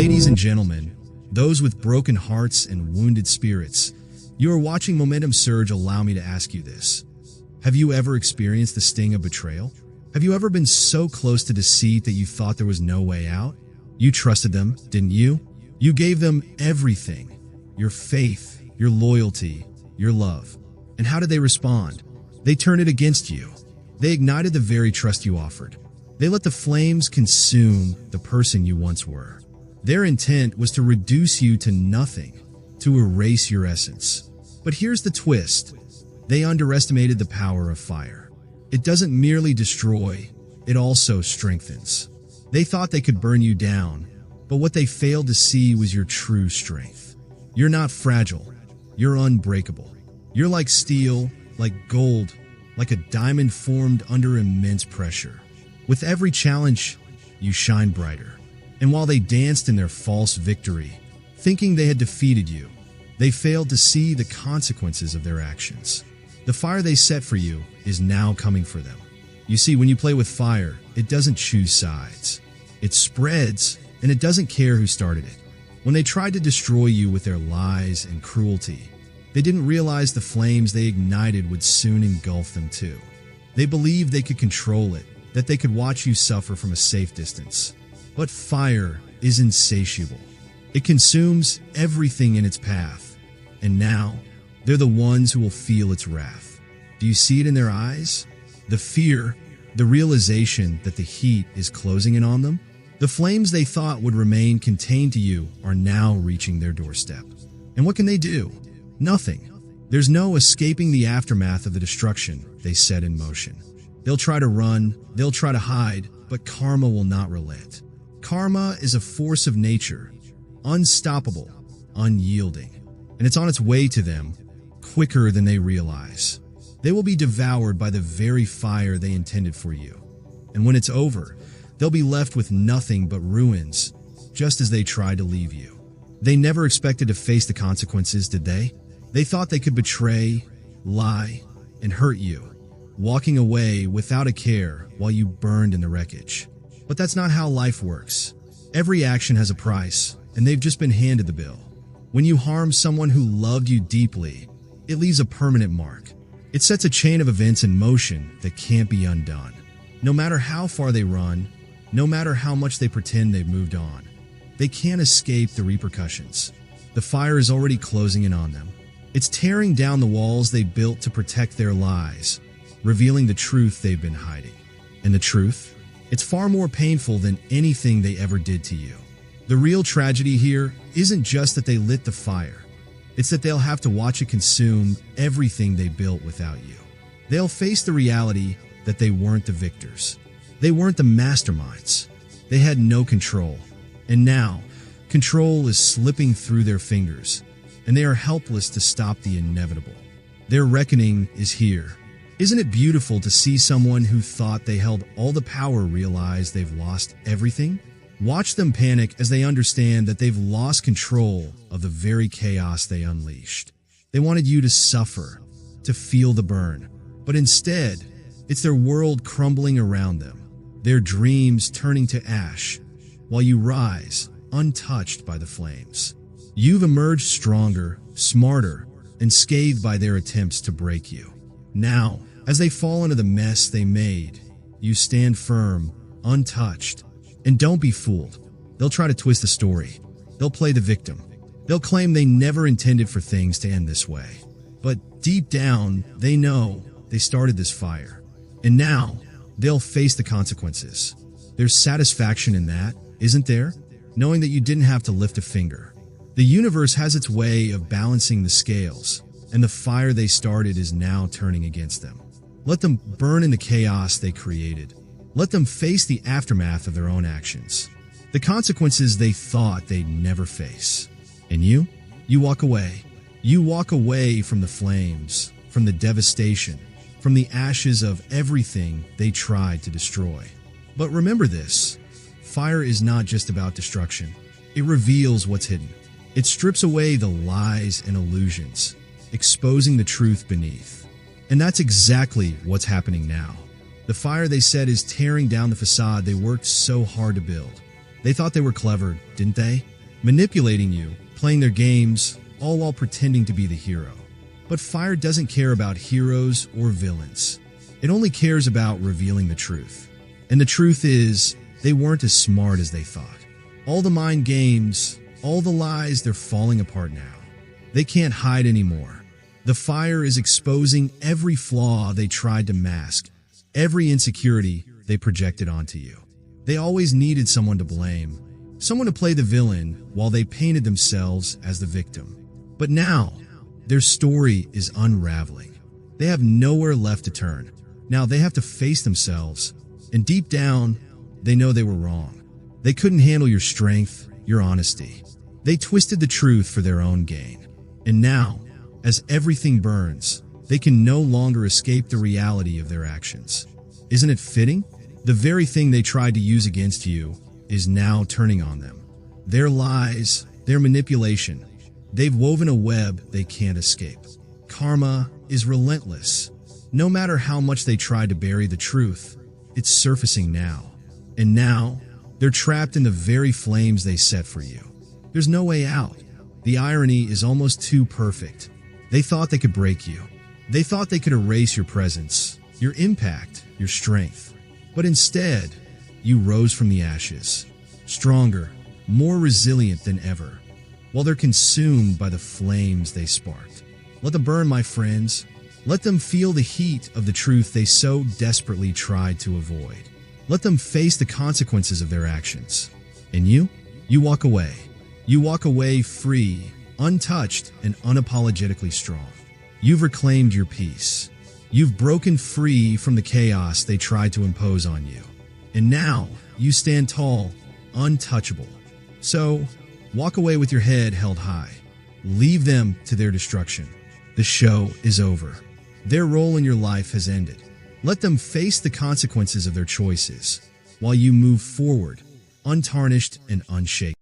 Ladies and gentlemen, those with broken hearts and wounded spirits, you are watching Momentum Surge. Allow me to ask you this. Have you ever experienced the sting of betrayal? Have you ever been so close to deceit that you thought there was no way out? You trusted them, didn't you? You gave them everything. Your faith, your loyalty, your love. And how did they respond? They turned it against you. They ignited the very trust you offered. They let the flames consume the person you once were. Their intent was to reduce you to nothing, to erase your essence. But here's the twist. They underestimated the power of fire. It doesn't merely destroy, it also strengthens. They thought they could burn you down, but what they failed to see was your true strength. You're not fragile. You're unbreakable. You're like steel, like gold, like a diamond formed under immense pressure. With every challenge, you shine brighter. And while they danced in their false victory, thinking they had defeated you, they failed to see the consequences of their actions. The fire they set for you is now coming for them. You see, when you play with fire, it doesn't choose sides. It spreads, and it doesn't care who started it. When they tried to destroy you with their lies and cruelty, they didn't realize the flames they ignited would soon engulf them too. They believed they could control it, that they could watch you suffer from a safe distance. But fire is insatiable. It consumes everything in its path. And now, they're the ones who will feel its wrath. Do you see it in their eyes? The fear, the realization that the heat is closing in on them? The flames they thought would remain contained to you are now reaching their doorstep. And what can they do? Nothing. There's no escaping the aftermath of the destruction they set in motion. They'll try to run, they'll try to hide, but karma will not relent. Karma is a force of nature, unstoppable, unyielding, and it's on its way to them quicker than they realize. They will be devoured by the very fire they intended for you. And when it's over, they'll be left with nothing but ruins, just as they tried to leave you. They never expected to face the consequences, did they? They thought they could betray, lie, and hurt you, walking away without a care while you burned in the wreckage. But that's not how life works. Every action has a price, and they've just been handed the bill. When you harm someone who loved you deeply, it leaves a permanent mark. It sets a chain of events in motion that can't be undone. No matter how far they run, no matter how much they pretend they've moved on, they can't escape the repercussions. The fire is already closing in on them. It's tearing down the walls they built to protect their lies, revealing the truth they've been hiding. And the truth? It's far more painful than anything they ever did to you. The real tragedy here isn't just that they lit the fire. It's that they'll have to watch it consume everything they built without you. They'll face the reality that they weren't the victors. They weren't the masterminds. They had no control. And now, control is slipping through their fingers, and they are helpless to stop the inevitable. Their reckoning is here. Isn't it beautiful to see someone who thought they held all the power realize they've lost everything? Watch them panic as they understand that they've lost control of the very chaos they unleashed. They wanted you to suffer, to feel the burn, but instead, it's their world crumbling around them, their dreams turning to ash, while you rise, untouched by the flames. You've emerged stronger, smarter, and scathed by their attempts to break you. Now, as they fall into the mess they made, you stand firm, untouched. And don't be fooled. They'll try to twist the story. They'll play the victim. They'll claim they never intended for things to end this way. But deep down, they know they started this fire. And now, they'll face the consequences. There's satisfaction in that, isn't there? Knowing that you didn't have to lift a finger. The universe has its way of balancing the scales, and the fire they started is now turning against them. Let them burn in the chaos they created. Let them face the aftermath of their own actions, the consequences they thought they'd never face. And you walk away. You walk away from the flames, from the devastation, from the ashes of everything they tried to destroy. But remember this, fire is not just about destruction. It reveals what's hidden. It strips away the lies and illusions, exposing the truth beneath. And that's exactly what's happening now. The fire they set is tearing down the facade they worked so hard to build. They thought they were clever, didn't they? manipulating you, playing their games, all while pretending to be the hero. But fire doesn't care about heroes or villains. It only cares about revealing the truth. And the truth is, they weren't as smart as they thought. All the mind games, all the lies, they're falling apart now. They can't hide anymore. The fire is exposing every flaw they tried to mask, every insecurity they projected onto you. They always needed someone to blame, someone to play the villain while they painted themselves as the victim. But now, their story is unraveling. They have nowhere left to turn. Now they have to face themselves, and deep down, they know they were wrong. They couldn't handle your strength, your honesty. They twisted the truth for their own gain. And now, as everything burns, they can no longer escape the reality of their actions. Isn't it fitting? The very thing they tried to use against you is now turning on them. Their lies, their manipulation, they've woven a web they can't escape. Karma is relentless. No matter how much they tried to bury the truth, it's surfacing now. And now, they're trapped in the very flames they set for you. There's no way out. The irony is almost too perfect. They thought they could break you. They thought they could erase your presence, your impact, your strength. But instead, you rose from the ashes, stronger, more resilient than ever, while they're consumed by the flames they sparked. Let them burn, my friends. Let them feel the heat of the truth they so desperately tried to avoid. Let them face the consequences of their actions. And you walk away. You walk away free, untouched, and unapologetically strong. You've reclaimed your peace. You've broken free from the chaos they tried to impose on you. And now, you stand tall, untouchable. So, walk away with your head held high. Leave them to their destruction. The show is over. Their role in your life has ended. Let them face the consequences of their choices, while you move forward, untarnished and unshaken.